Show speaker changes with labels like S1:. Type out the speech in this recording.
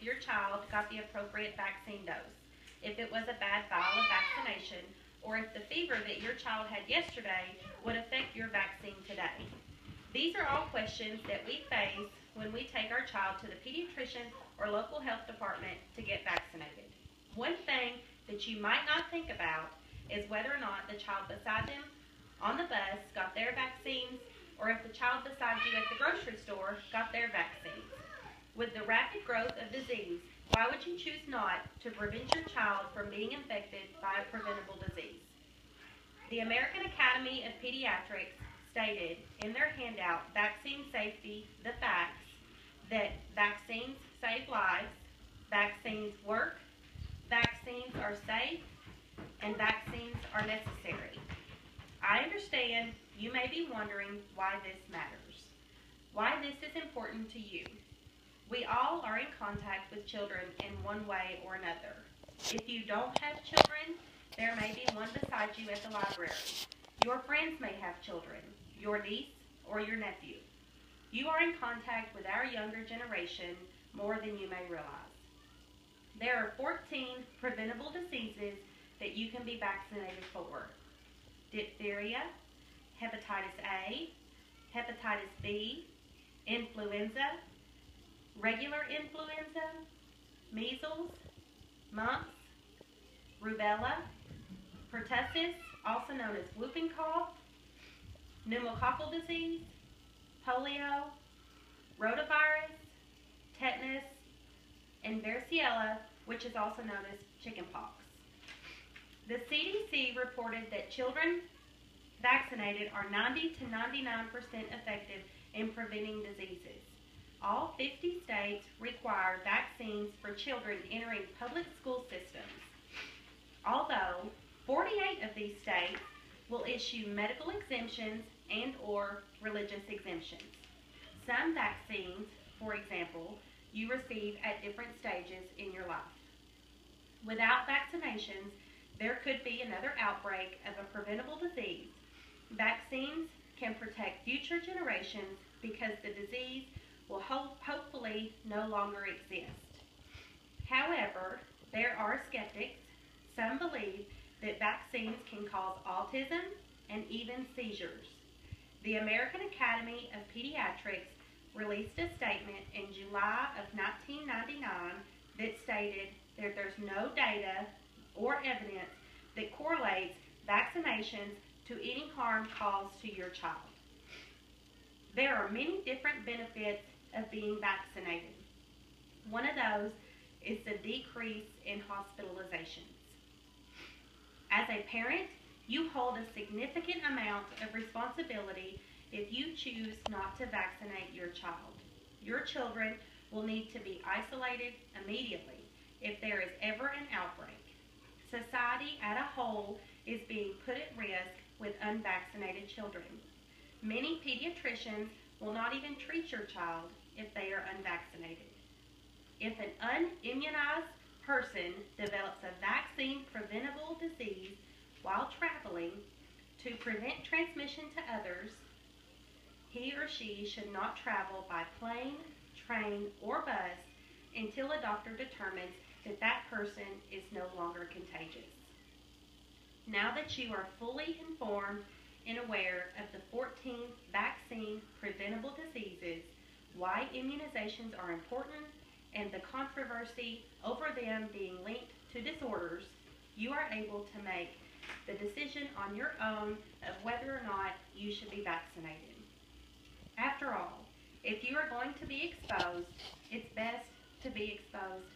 S1: your child got the appropriate vaccine dose, if it was a bad vial of vaccination, or if the fever that your child had yesterday would affect your vaccine today. These are all questions that we face when we take our child to the pediatrician or local health department to get vaccinated. One thing that you might not think about is whether or not the child beside them on the bus got their vaccines, or if the child beside you at the grocery store got their vaccines. With the rapid growth of disease, why would you choose not to prevent your child from being infected by a preventable disease? The American Academy of Pediatrics stated in their handout, Vaccine Safety, the Facts, that vaccines save lives, vaccines work, vaccines are safe, and vaccines are necessary. I understand you may be wondering why this matters, why this is important to you. We all are in contact with children in one way or another. If you don't have children, there may be one beside you at the library. Your friends may have children, your niece or your nephew. You are in contact with our younger generation more than you may realize. There are 14 preventable diseases that you can be vaccinated for: diphtheria, hepatitis A, hepatitis B, influenza, regular influenza, measles, mumps, rubella, pertussis, also known as whooping cough, pneumococcal disease, polio, rotavirus, tetanus, and varicella, which is also known as chickenpox. The CDC reported that children vaccinated are 90 to 99% effective in preventing diseases. All 50 states require vaccines for children entering public school systems. Although 48 of these states will issue medical exemptions and or religious exemptions. Some vaccines, for example, you receive at different stages in your life. Without vaccinations, there could be another outbreak of a preventable disease. Vaccines can protect future generations because the disease will hopefully no longer exist. However, there are skeptics. Some believe that vaccines can cause autism and even seizures. The American Academy of Pediatrics released a statement in July of 1999 that stated that there's no data or evidence that correlates vaccinations to any harm caused to your child. There are many different benefits of being vaccinated. One of those is the decrease in hospitalizations. As a parent, you hold a significant amount of responsibility if you choose not to vaccinate your child. Your children will need to be isolated immediately if there is ever an outbreak. Society as a whole is being put at risk with unvaccinated children. Many pediatricians will not even treat your child if they are unvaccinated. If an unimmunized person develops a vaccine-preventable disease while traveling to prevent transmission to others, he or she should not travel by plane, train, or bus until a doctor determines that that person is no longer contagious. Now that you are fully informed and aware of the 14 vaccine-preventable diseases, why immunizations are important, and the controversy over them being linked to disorders, you are able to make the decision on your own of whether or not you should be vaccinated. After all, if you are going to be exposed, it's best to be exposed